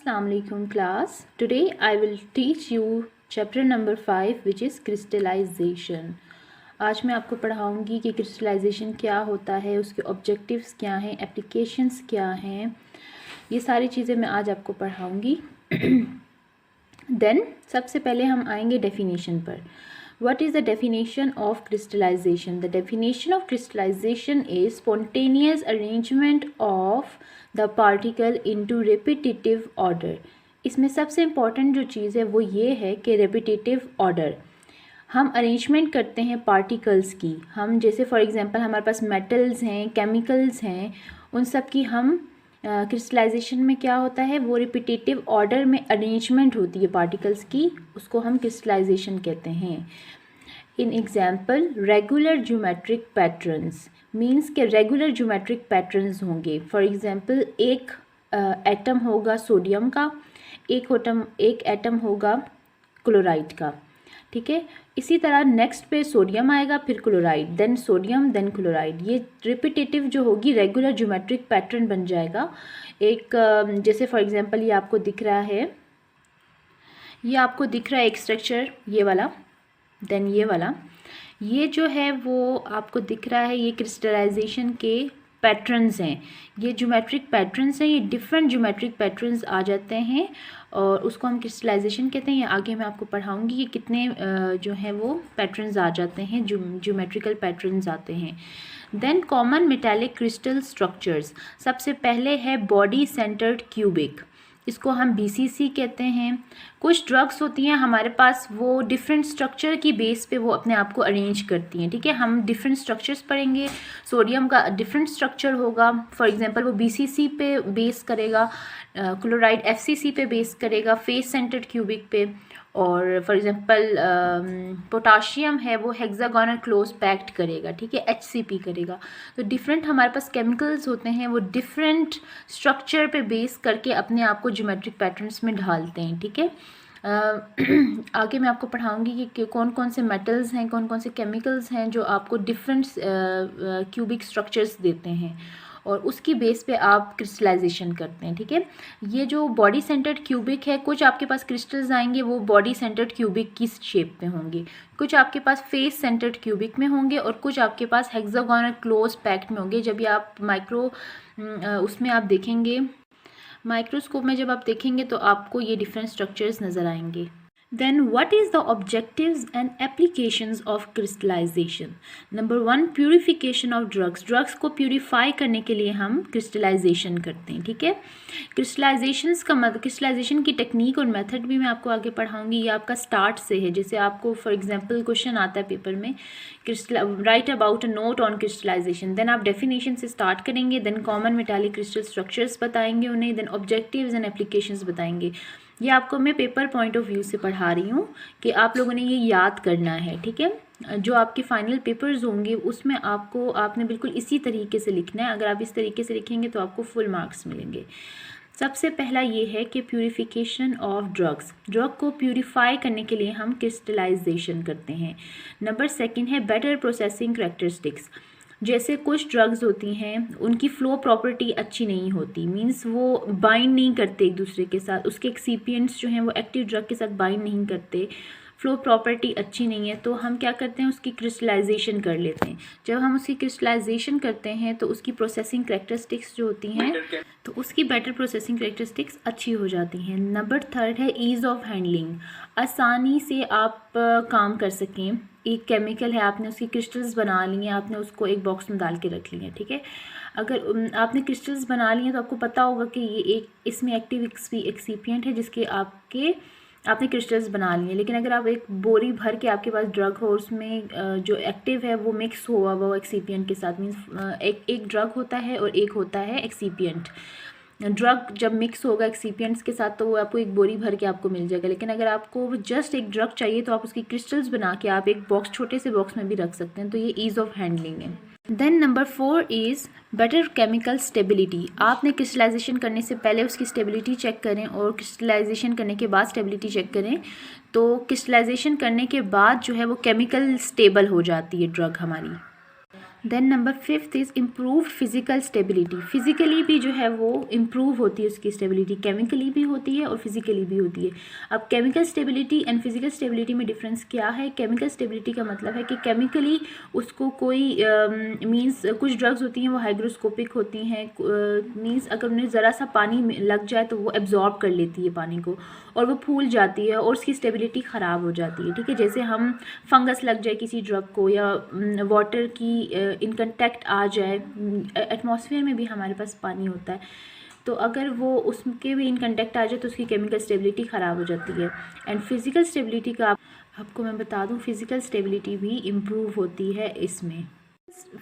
Assalamu alaikum class. Today I will teach you chapter number 5 which is crystallization. आज मैं आपको पढ़ाऊंगी कि crystallisation क्या होता है, उसके ऑब्जेक्टिव्स क्या हैं, एप्लीकेशंस क्या हैं, ये सारी चीज़ें मैं आज आपको पढ़ाऊंगी. देन सबसे पहले हम आएंगे डेफिनेशन पर. What is the definition of crystallization? The definition of crystallization is spontaneous arrangement of the particle into repetitive order. इसमें सबसे इम्पॉर्टेंट जो चीज़ है वो ये है कि repetitive order. हम अरेंजमेंट करते हैं पार्टिकल्स की. हम जैसे फॉर एग्जांपल हमारे पास मेटल्स हैं, केमिकल्स हैं, उन सब की हम क्रिस्टलाइजेशन में क्या होता है, वो रिपीटेटिव ऑर्डर में अरेंजमेंट होती है पार्टिकल्स की, उसको हम क्रिस्टलाइजेशन कहते हैं. In example regular geometric patterns means के रेगुलर ज्योमेट्रिक पैटर्न्स होंगे. फॉर एग्जांपल एक एटम होगा सोडियम का, एक एटम होगा क्लोराइड का. ठीक है, इसी तरह नेक्स्ट पे सोडियम आएगा, फिर chloride, then sodium, then chloride. ये रिपीटेटिव जो होगी रेगुलर ज्योमेट्रिक पैटर्न बन जाएगा. एक जैसे फॉर एग्जांपल ये आपको दिख रहा है, एक स्ट्रक्चर ये वाला, देन ये वाला, ये जो है वो आपको दिख रहा है, ये क्रिस्टलाइजेशन के पैटर्न्स हैं. ये ज्योमेट्रिक पैटर्न्स हैं, ये डिफरेंट ज्योमेट्रिक पैटर्न्स आ जाते हैं और उसको हम क्रिस्टलाइजेशन कहते हैं. ये आगे मैं आपको पढ़ाऊंगी कि कितने जो है वो पैटर्न्स आ जाते हैं, ज्योमेट्रिकल पैटर्न्स आते हैं. Then common metallic crystal structures. सबसे पहले है बॉडी सेंटर्ड क्यूबिक, इसको हम BCC कहते हैं. कुछ ड्रग्स होती हैं हमारे पास, वो डिफरेंट स्ट्रक्चर की बेस पे वो अपने आप को अरेंज करती हैं. ठीक है, हम डिफरेंट स्ट्रक्चर्स पढ़ेंगे. सोडियम का डिफरेंट स्ट्रक्चर होगा, फॉर एग्जांपल वो BCC पे बेस करेगा, क्लोराइड FCC पे बेस करेगा, फेस सेंटर्ड क्यूबिक पे. और फॉर एग्जांपल पोटाशियम है वो हेक्सागोनल क्लोज पैक्ड करेगा. ठीक है, HCP करेगा. तो डिफरेंट हमारे पास केमिकल्स होते हैं, वो डिफरेंट स्ट्रक्चर पे बेस करके अपने आप को ज्योमेट्रिक पैटर्न्स में ढालते हैं. ठीक है, आगे मैं आपको पढ़ाऊंगी कि कौन कौन से मेटल्स हैं, कौन कौन से केमिकल्स हैं जो आपको डिफरेंट क्यूबिक स्ट्रक्चर्स देते हैं और उसकी बेस पे आप क्रिस्टलाइजेशन करते हैं. ठीक है, ये जो बॉडी सेंटर्ड क्यूबिक है, कुछ आपके पास क्रिस्टल्स आएंगे वो बॉडी सेंटर्ड क्यूबिक की शेप में होंगे, कुछ आपके पास फेस सेंटर्ड क्यूबिक में होंगे और कुछ आपके पास हेक्सागोनल क्लोज पैक्ड में होंगे. जब ये आप उसमें आप देखेंगे, माइक्रोस्कोप में जब आप देखेंगे तो आपको ये डिफरेंट स्ट्रक्चर्स नज़र आएंगे. Then what is the objectives and applications of crystallization? Number 1, purification of drugs. Drugs को purify करने के लिए हम crystallization करते हैं. ठीक है, क्रिस्टलाइजेशन की टेक्निक और मेथड भी मैं आपको आगे पढ़ाऊंगी. ये आपका स्टार्ट से है. जैसे आपको फॉर एग्जांपल क्वेश्चन आता है पेपर में, write about a note on crystallization. Then आप डेफिनेशन से स्टार्ट करेंगे, then common metallic crystal structures बताएंगे उन्हें, देन ऑब्जेक्टिव्स एंड एप्लीकेशंस बताएंगे. ये आपको मैं पेपर पॉइंट ऑफ व्यू से पढ़ा रही हूँ कि आप लोगों ने ये याद करना है. ठीक है, जो आपके फाइनल पेपर्स होंगे उसमें आपने बिल्कुल इसी तरीके से लिखना है. अगर आप इस तरीके से लिखेंगे तो आपको फुल मार्क्स मिलेंगे. सबसे पहला ये है कि प्यूरिफिकेशन ऑफ ड्रग्स. ड्रग को प्यूरिफाई करने के लिए हम क्रिस्टलाइजेशन करते हैं. नंबर 2 है बेटर प्रोसेसिंग करैक्टरिस्टिक्स. जैसे कुछ ड्रग्स होती हैं उनकी फ़्लो प्रॉपर्टी अच्छी नहीं होती, मींस वो बाइंड नहीं करते एक दूसरे के साथ, उसके एक्सिपिएंट्स जो हैं वो एक्टिव ड्रग के साथ बाइंड नहीं करते, फ़्लो प्रॉपर्टी अच्छी नहीं है, तो हम क्या करते हैं, उसकी क्रिस्टलाइजेशन कर लेते हैं. जब हम उसकी क्रिस्टलाइजेशन करते हैं तो उसकी प्रोसेसिंग करैक्टरिस्टिक्स जो होती हैं, तो उसकी बेटर प्रोसेसिंग करैक्टरिस्टिक्स अच्छी हो जाती हैं. नंबर 3 है ईज़ ऑफ हैंडलिंग. आसानी से आप काम कर सकें. एक केमिकल है, आपने उसकी क्रिस्टल्स बना ली हैं, आपने उसको एक बॉक्स में डाल के रख ली हैं. ठीक है, अगर आपने क्रिस्टल्स बना लिए हैं तो आपको पता होगा कि ये इसमें एक्टिव एक्सिपिएंट है जिसके आपने क्रिस्टल्स बना लिए. लेकिन अगर आप एक बोरी भर के आपके पास ड्रग हो, उसमें जो एक्टिव है वो मिक्स हुआ वो एक्सिपिएंट के साथ, मीन्स एक ड्रग होता है और एक होता है एक्सिपिएंट. ड्रग जब मिक्स होगा एक्सिपिएंट्स के साथ तो वो आपको एक बोरी भर के आपको मिल जाएगा. लेकिन अगर आपको जस्ट एक ड्रग चाहिए तो आप उसकी क्रिस्टल्स बना के आप एक छोटे से बॉक्स में भी रख सकते हैं. तो ये ईज़ ऑफ हैंडलिंग है. Then number 4 is better chemical stability. आपने क्रिस्टलाइजेशन करने से पहले उसकी स्टेबिलिटी चेक करें और क्रिस्टलाइजेशन करने के बाद स्टेबिलिटी चेक करें. तो क्रिस्टलाइजेशन करने के बाद जो है वो केमिकल स्टेबल हो जाती है ड्रग हमारी. Then number 5 is improve physical stability. Physically भी जो है वो इम्प्रूव होती है उसकी स्टेबिलिटी, केमिकली भी होती है और फिजिकली भी होती है। अब chemical stability and physical stability में डिफरेंस क्या है? केमिकल स्टेबिलिटी का मतलब है कि केमिकली उसको कोई मींस कुछ ड्रग्स होती हैं वो हाइग्रोस्कोपिक होती हैं, मींस अगर उन्हें ज़रा सा पानी लग जाए तो वो एब्जॉर्ब कर लेती है पानी को और वो फूल जाती है और उसकी स्टेबिलिटी ख़राब हो जाती है। ठीक है, जैसे हम फंगस लग जाए किसी ड्रग को या वाटर की इन कंटेक्ट आ जाए, एटमॉस्फेयर में भी हमारे पास पानी होता है, तो अगर वो उसके भी इन कंटेक्ट आ जाए तो उसकी केमिकल स्टेबिलिटी ख़राब हो जाती है। एंड फिज़िकल स्टेबिलिटी का आपको मैं बता दूं, फिज़िकल स्टेबिलिटी भी इम्प्रूव होती है इसमें।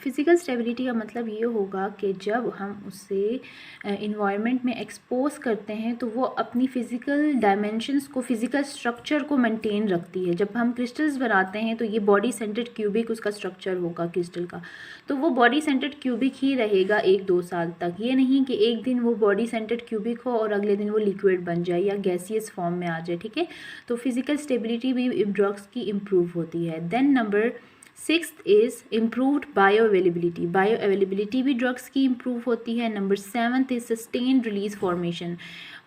फिज़िकल स्टेबिलिटी का मतलब ये होगा कि जब हम उससे इन्वायरमेंट में एक्सपोज करते हैं तो वो अपनी फ़िज़िकल डायमेंशंस को, फ़िज़िकल स्ट्रक्चर को मेंटेन रखती है। जब हम क्रिस्टल्स बनाते हैं तो ये बॉडी सेंटर्ड क्यूबिक उसका स्ट्रक्चर होगा क्रिस्टल का, तो वो बॉडी सेंटर्ड क्यूबिक ही रहेगा 1-2 साल तक। ये नहीं कि एक दिन वो बॉडी सेंटर्ड क्यूबिक हो और अगले दिन वो लिक्विड बन जाए या गैसियस फॉर्म में आ जाए। ठीक है, तो फिज़िकल स्टेबिलिटी भी ड्रग्स की इम्प्रूव होती है। Then number 6 is improved bioavailability. Bioavailability भी ड्रग्स की इम्प्रूव होती है। Number 7 is sustained release formation.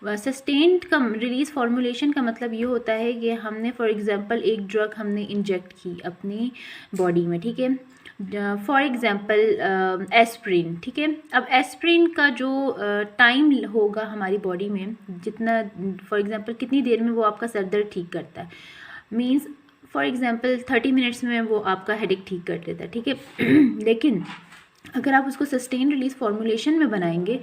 Sustained का रिलीज फॉर्मुलेशन का मतलब ये होता है कि हमने फॉर एग्जांपल एक ड्रग हमने इंजेक्ट की अपनी बॉडी में, ठीक है, फॉर एग्जांपल एस्प्रिन। ठीक है, अब एस्प्रिन का जो टाइम होगा हमारी बॉडी में, जितना फॉर एग्जांपल कितनी देर में वो आपका सर दर्द ठीक करता है, मीन्स फॉर एग्जांपल 30 मिनट्स में वो आपका हेडेक ठीक कर देता है। ठीक है, लेकिन अगर आप उसको सस्टेन रिलीज फॉर्मुलेशन में बनाएंगे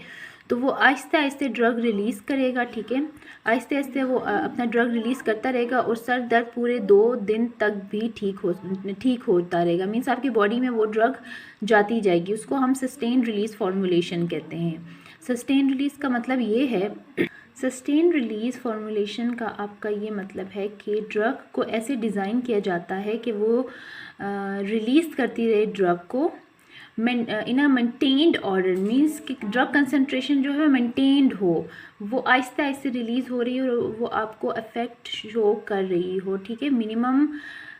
तो वो आहिस्ते आहिस्ते ड्रग रिलीज़ करेगा। ठीक है, आहिस्ते आहिस्ते वो अपना ड्रग रिलीज़ करता रहेगा और सर दर्द पूरे 2 दिन तक भी ठीक होता रहेगा। मीन्स आपकी बॉडी में वो ड्रग जाती जाएगी, उसको हम सस्टेन रिलीज फॉर्मुलेशन कहते हैं। सस्टेन रिलीज़ का मतलब ये है, सस्टेन रिलीज फॉर्मुलेशन का आपका ये मतलब है कि ड्रग को ऐसे डिज़ाइन किया जाता है कि वो रिलीज़ करती रहे ड्रग को इन अ मेंटेन्ड ऑर्डर, मीन्स कि ड्रग कंसंट्रेशन जो है मेंटेन्ड हो, वो आहिस्ते आहिस्ते रिलीज़ हो रही है और वो आपको इफ़ेक्ट शो कर रही हो। ठीक है, मिनिमम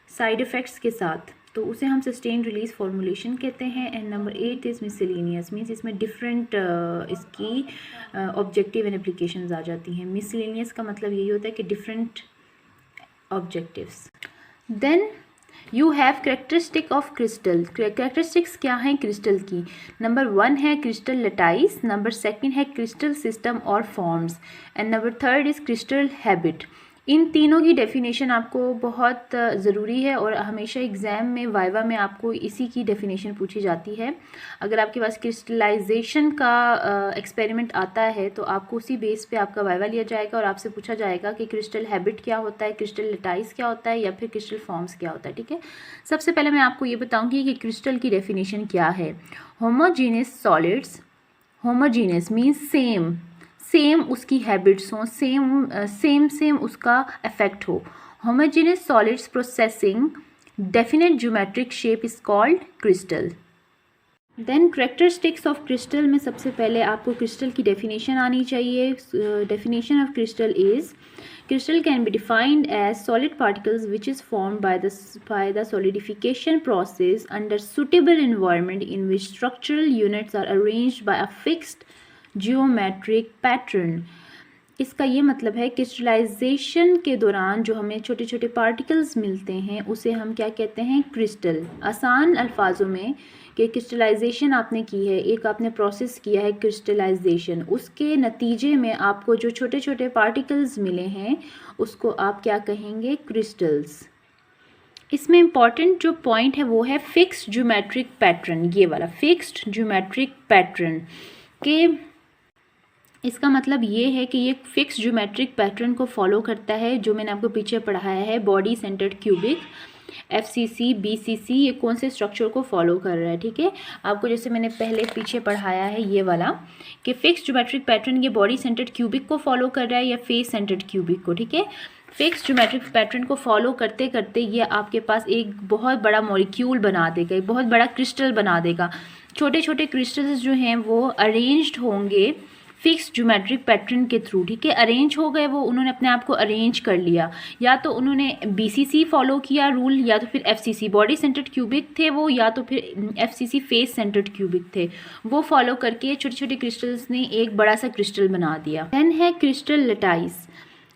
साइड इफ़ेक्ट्स के साथ, तो उसे हम सस्टेन रिलीज फॉर्मुलेशन कहते हैं। And number 8 is miscellaneous, means इसमें डिफरेंट इसकी ऑब्जेक्टिव एंड एप्लीकेशंस आ जाती हैं। मिसलेनियस का मतलब यही होता है कि different objectives. Then you have characteristic of crystal. Characteristics क्या हैं क्रिस्टल की? नंबर 1 है क्रिस्टल लटाइस, नंबर 2 है क्रिस्टल सिस्टम और forms, and number 3 is crystal habit. इन तीनों की डेफिनेशन आपको बहुत ज़रूरी है और हमेशा एग्ज़ाम में वाइवा में आपको इसी की डेफिनेशन पूछी जाती है। अगर आपके पास क्रिस्टलाइजेशन का एक्सपेरिमेंट आता है तो आपको उसी बेस पे आपका वाइवा लिया जाएगा और आपसे पूछा जाएगा कि क्रिस्टल हैबिट क्या होता है, क्रिस्टल लटाइस क्या होता है या फिर क्रिस्टल फॉर्म्स क्या होता है। ठीक है, सबसे पहले मैं आपको ये बताऊँगी कि क्रिस्टल की डेफिनेशन क्या है। Homogeneous solids, homogeneous means same उसकी हैबिट्स हों, सेम उसका इफेक्ट हो। Homogeneous solids processing definite geometric shape is called crystal. Then characteristics of crystal में सबसे पहले आपको क्रिस्टल की डेफिनेशन आनी चाहिए। Definition of crystal is crystal can be defined as solid particles which is formed by the solidification process under suitable environment in which structural units are arranged by a fixed geometric pattern। इसका ये मतलब है crystallisation के दौरान जो हमें छोटे छोटे पार्टिकल्स मिलते हैं उसे हम क्या कहते हैं? क्रिस्टल। आसान अल्फाजों में कि क्रिस्टलाइजेशन आपने की है, एक आपने प्रोसेस किया है क्रिस्टलाइजेशन, उसके नतीजे में आपको जो छोटे छोटे पार्टिकल्स मिले हैं उसको आप क्या कहेंगे? क्रिस्टल्स। इसमें इम्पॉर्टेंट जो पॉइंट है वो है फिक्स्ड ज्योमेट्रिक पैटर्न। ये वाला फिक्स्ड ज्योमेट्रिक पैटर्न के इसका मतलब ये है कि ये फिक्स ज्योमेट्रिक पैटर्न को फॉलो करता है, जो मैंने आपको पीछे पढ़ाया है body centred cubic, FCC, BCC, ये कौन से स्ट्रक्चर को फॉलो कर रहा है। ठीक है, आपको जैसे मैंने पहले पीछे पढ़ाया है ये वाला कि फिक्स ज्योमेट्रिक पैटर्न ये बॉडी सेंटर्ड क्यूबिक को फॉलो कर रहा है या फेस सेंटर्ड क्यूबिक को। ठीक है, फिक्स ज्योमेट्रिक पैटर्न को फॉलो करते करते ये आपके पास एक बहुत बड़ा मॉलिक्यूल बना देगा, एक बहुत बड़ा क्रिस्टल बना देगा। छोटे छोटे क्रिस्टल्स जो हैं वो अरेंज्ड होंगे फिक्स ज्योमेट्रिक पैटर्न के थ्रू, ठीक है, अरेंज हो गए वो, उन्होंने अपने आप को अरेंज कर लिया, या तो उन्होंने BCC फॉलो किया रूल, या तो फिर FCC बॉडी सेंटर्ड क्यूबिक थे वो, या तो फिर FCC फेस सेंटर्ड क्यूबिक थे, वो फॉलो करके छोटे छोटे क्रिस्टल्स ने एक बड़ा सा क्रिस्टल बना दिया। देन है crystal lattice,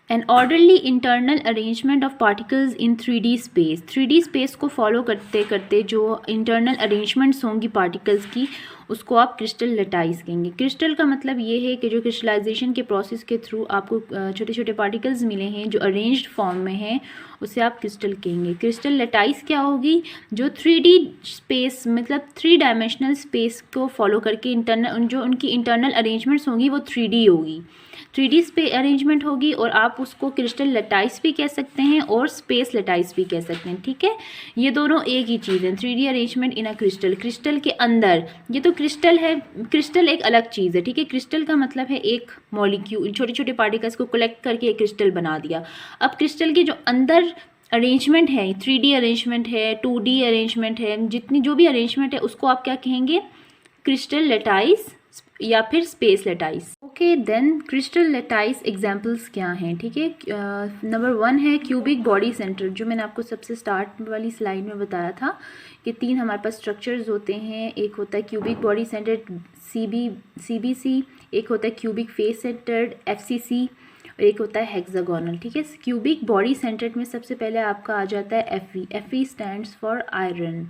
an orderly internal arrangement of particles in 3D space. 3D space को फॉलो करते करते जो इंटरनल अरेंजमेंट्स होंगी पार्टिकल्स की, उसको आप क्रिस्टल लैटिस कहेंगे। क्रिस्टल का मतलब ये है कि जो क्रिस्टलाइजेशन के प्रोसेस के थ्रू आपको छोटे छोटे पार्टिकल्स मिले हैं जो अरेंज्ड फॉर्म में हैं, उसे आप क्रिस्टल कहेंगे। क्रिस्टल लैटिस क्या होगी? जो 3D स्पेस मतलब 3 डायमेंशनल स्पेस को फॉलो करके इंटरनल जो उनकी इंटरनल अरेंजमेंट्स होंगी वो 3D होगी, 3D स्पेस अरेंजमेंट होगी, और आप उसको क्रिस्टल लैटिस भी कह सकते हैं और स्पेस लैटिस भी कह सकते हैं, ठीक है। ये दोनों एक ही चीज़ है, 3D arrangement in a crystal. Crystal के अंदर, ये तो क्रिस्टल है, क्रिस्टल एक अलग चीज़ है, ठीक है। क्रिस्टल का मतलब है एक मॉलिक्यूल, छोटे छोटे पार्टिकल्स को कलेक्ट करके एक क्रिस्टल बना दिया। अब क्रिस्टल के जो अंदर अरेंजमेंट है, 3D अरेंजमेंट है, 2D अरेंजमेंट है, जितनी जो भी अरेंजमेंट है उसको आप क्या कहेंगे? क्रिस्टल लैटिस या फिर space lattice. Okay, then crystal lattice examples क्या हैं, ठीक है। नंबर 1 है क्यूबिक बॉडी सेंटर, जो मैंने आपको सबसे स्टार्ट वाली स्लाइड में बताया था कि 3 हमारे पास स्ट्रक्चर्स होते हैं। एक होता है क्यूबिक बॉडी सेंटर CBC, एक होता है क्यूबिक फेस सेंटर्ड FCC, और एक होता है हेक्सागोनल, ठीक है। क्यूबिक बॉडी सेंटर्ड में सबसे पहले आपका आ जाता है FE स्टैंड्स फॉर आयरन।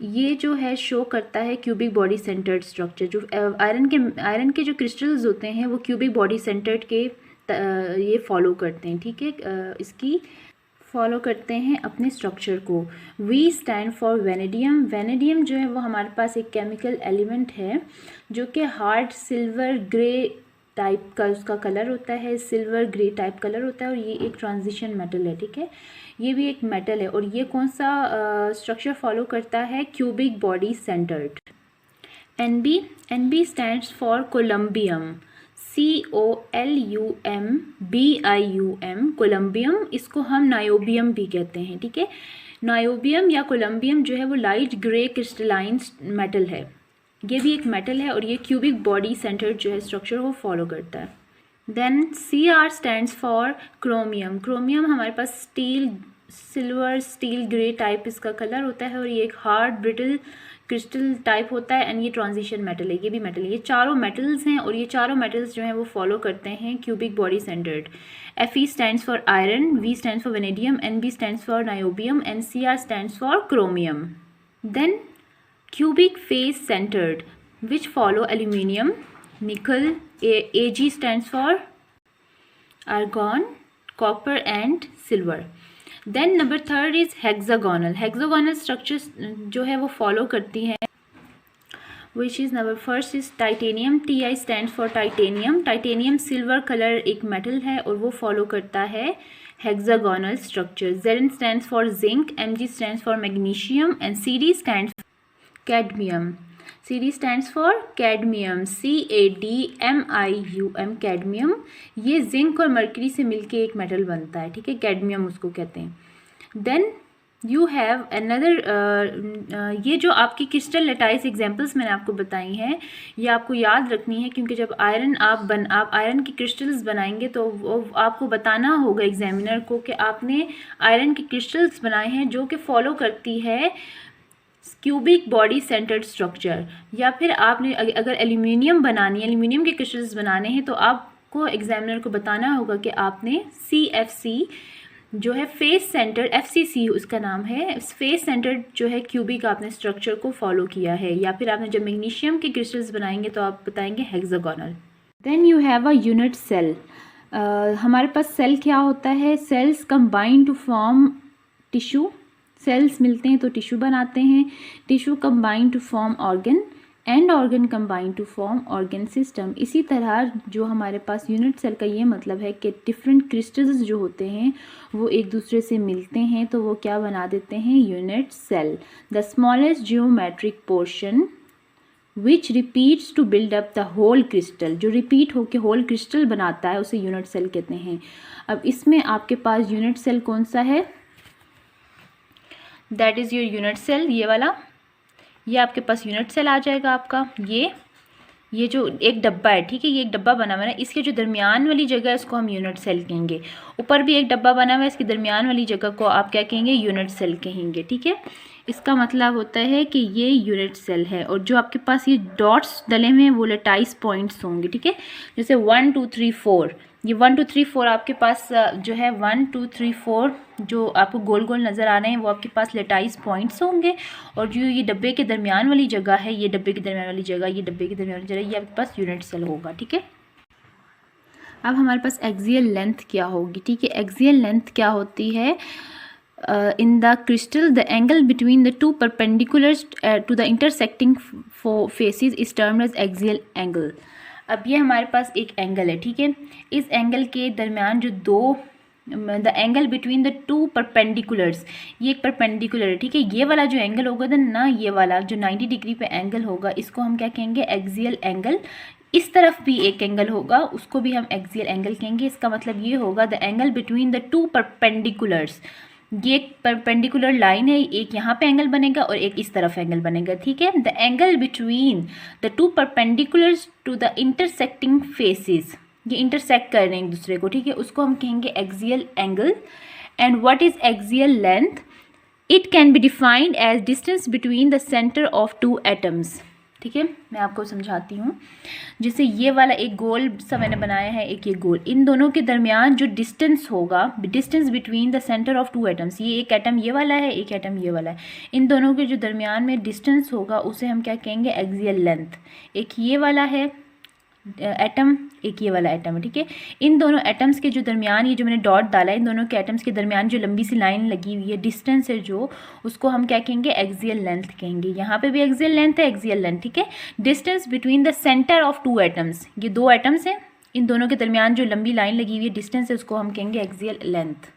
ये जो है शो करता है क्यूबिक बॉडी सेंटर्ड स्ट्रक्चर। जो आयरन के जो क्रिस्टल्स होते हैं वो क्यूबिक बॉडी सेंटर्ड के ये फॉलो करते हैं, ठीक है, इसकी फॉलो करते हैं अपने स्ट्रक्चर को। V stand for vanadium. Vanadium जो है वो हमारे पास एक केमिकल एलिमेंट है जो कि हार्ड सिल्वर ग्रे टाइप का उसका कलर होता है, सिल्वर ग्रे टाइप कलर होता है, और ये एक ट्रांजिशन मेटल है, ठीक है। ये भी एक मेटल है, और ये कौन सा स्ट्रक्चर फॉलो करता है? Cubic body centred. NB stands for columbium, COLUMBIUM, columbium. इसको हम नायोबियम भी कहते हैं, ठीक है। नायोबियम या कोलम्बियम जो है वो लाइट ग्रे क्रिस्टलाइन मेटल है, ये भी एक मेटल है, और ये क्यूबिक बॉडी सेंटर्ड जो है स्ट्रक्चर वो फॉलो करता है। Then CR stands for chromium. Chromium हमारे पास सिल्वर स्टील ग्रे टाइप इसका कलर होता है, और ये एक हार्ड ब्रिटल क्रिस्टल टाइप होता है, एंड ये ट्रांजिशन मेटल है, ये भी मेटल है। ये चारों मेटल्स हैं, और ये चारों मेटल्स जो हैं वो फॉलो करते हैं cubic body centred. FE stands for iron, V stands for vanadium, NB stands for niobium, and CR stands for chromium. Then cubic face centered which follow aluminium, nickel, AG stands for argon, copper and silver. Then number 3 is hexagonal. Hexagonal structures जो है वो follow करती हैं, which is number 1 is titanium. TI stands for titanium. Titanium silver color एक metal है, और वो follow करता है hexagonal structure. ZN stands for zinc, MG stands for magnesium, and CD stands for cadmium. CD stands for cadmium, CADMIUM, cadmium। ये zinc और mercury से मिलके एक मेटल बनता है, ठीक है, कैडमियम उसको कहते हैं। देन यू हैव अनदर, ये जो आपकी क्रिस्टल लैटिस एग्जांपल्स मैंने आपको बताई हैं, ये आपको याद रखनी है, क्योंकि जब आप आयरन की क्रिस्टल्स बनाएंगे तो वो आपको बताना होगा एग्जामिनर को कि आपने आयरन की क्रिस्टल्स बनाए हैं जो कि फॉलो करती है क्यूबिक बॉडी सेंटर्ड स्ट्रक्चर। या फिर आपने अगर एल्यूमिनियम के क्रिस्टल्स बनाने हैं, तो आपको एग्जामिनर को बताना होगा कि आपने CFC जो है फेस सेंटर्ड, FCC उसका नाम है, फेस सेंटर्ड जो है क्यूबिक आपने स्ट्रक्चर को फॉलो किया है। या फिर आपने जब मैग्नीशियम के क्रिस्टल्स बनाएंगे तो आप बताएंगे hexagonal. Then you have a unit cell. हमारे पास सेल क्या होता है? Cells combine to form tissue. Cells मिलते हैं तो टिश्यू बनाते हैं, tissue combine to form organ, and organ combine to form organ system. इसी तरह जो हमारे पास यूनिट सेल का ये मतलब है कि डिफरेंट क्रिस्टल्स जो होते हैं वो एक दूसरे से मिलते हैं तो वो क्या बना देते हैं? Unit cell. The smallest geometric portion which repeats to build up the whole crystal, जो रिपीट होकर होल क्रिस्टल बनाता है उसे यूनिट सेल कहते हैं। अब इसमें आपके पास यूनिट सेल कौन सा है? That is your unit cell, ये वाला, ये आपके पास यूनिट सेल आ जाएगा आपका। ये जो एक डब्बा है, ठीक है, ये एक डब्बा बना हुआ है, इसके जो दरमियान वाली जगह है इसको हम यूनिट सेल कहेंगे। ऊपर भी एक डब्बा बना हुआ है, इसके दरमियान वाली जगह को आप क्या कहेंगे, यूनिट सेल कहेंगे, ठीक है। इसका मतलब होता है कि ये यूनिट सेल है, और जो आपके पास ये डॉट्स डले हुए हैं वो लेटाइज पॉइंट्स होंगे, ठीक है। जैसे 1 2 3 4, ये 1 2 3 4 आपके पास जो है 1 2 3 4 जो आपको गोल गोल नज़र आ रहे हैं वो आपके पास लेटाइज पॉइंट्स होंगे, और जो ये डब्बे के दरमियान वाली जगह है, ये डब्बे के दरमियान वाली जगह, ये डब्बे के दरमियान वाली जगह, ये आपके पास यूनिट सेल होगा, ठीक है। अब हमारे पास एक्सियल लेंथ क्या होगी, ठीक है। एक्सियल लेंथ क्या होती है, in the crystal the angle between the two perpendiculars to the intersecting faces is termed as axial angle। अब ये हमारे पास एक एंगल है, ठीक है। इस एंगल के दरमियान जो दो, the angle between the two perpendiculars, ये एक परपेंडिकुलर है, ठीक है। ये वाला जो एंगल होगा ना, ये वाला जो 90 डिग्री पे एंगल होगा, इसको हम क्या कहेंगे, एक्सियल एंगल। इस तरफ भी एक एंगल होगा, उसको भी हम एक्सियल एंगल कहेंगे। इसका मतलब ये होगा the angle between the two perpendiculars, ये एक परपेंडिकुलर लाइन है, एक यहाँ पे एंगल बनेगा और एक इस तरफ एंगल बनेगा, ठीक है। The angle between the two perpendiculars to the intersecting faces, ये इंटरसेक्ट कर रहे हैं एक दूसरे को, ठीक है, उसको हम कहेंगे axial angle. And what is axial length, it can be defined as distance between the centre of two atoms, ठीक है। मैं आपको समझाती हूँ। जैसे ये वाला एक गोल सा मैंने बनाया है, एक ये गोल, इन दोनों के दरमियान जो डिस्टेंस होगा, distance between the centre of two atoms, ये एक एटम ये वाला है, एक एटम ये वाला है, इन दोनों के जो दरमियान में डिस्टेंस होगा उसे हम क्या कहेंगे, एक्सियल लेंथ। एक ये वाला है एटम, एक ये वाला एटम है, ठीक है। इन दोनों एटम्स के जो दरमियान, ये जो मैंने डॉट डाला है, इन दोनों के एटम्स के दरमियान जो लंबी सी लाइन लगी हुई है, डिस्टेंस है जो, उसको हम क्या कहेंगे, एक्सियल लेंथ कहेंगे। यहाँ पे भी एक्सियल लेंथ है, एक्सियल लेंथ, ठीक है। Distance between the centre of two atoms, ये दो एटम्स हैं, इन दोनों के दरमियान जो लंबी लाइन लगी हुई है, डिस्टेंस है, उसको हम कहेंगे एक्सियल लेंथ।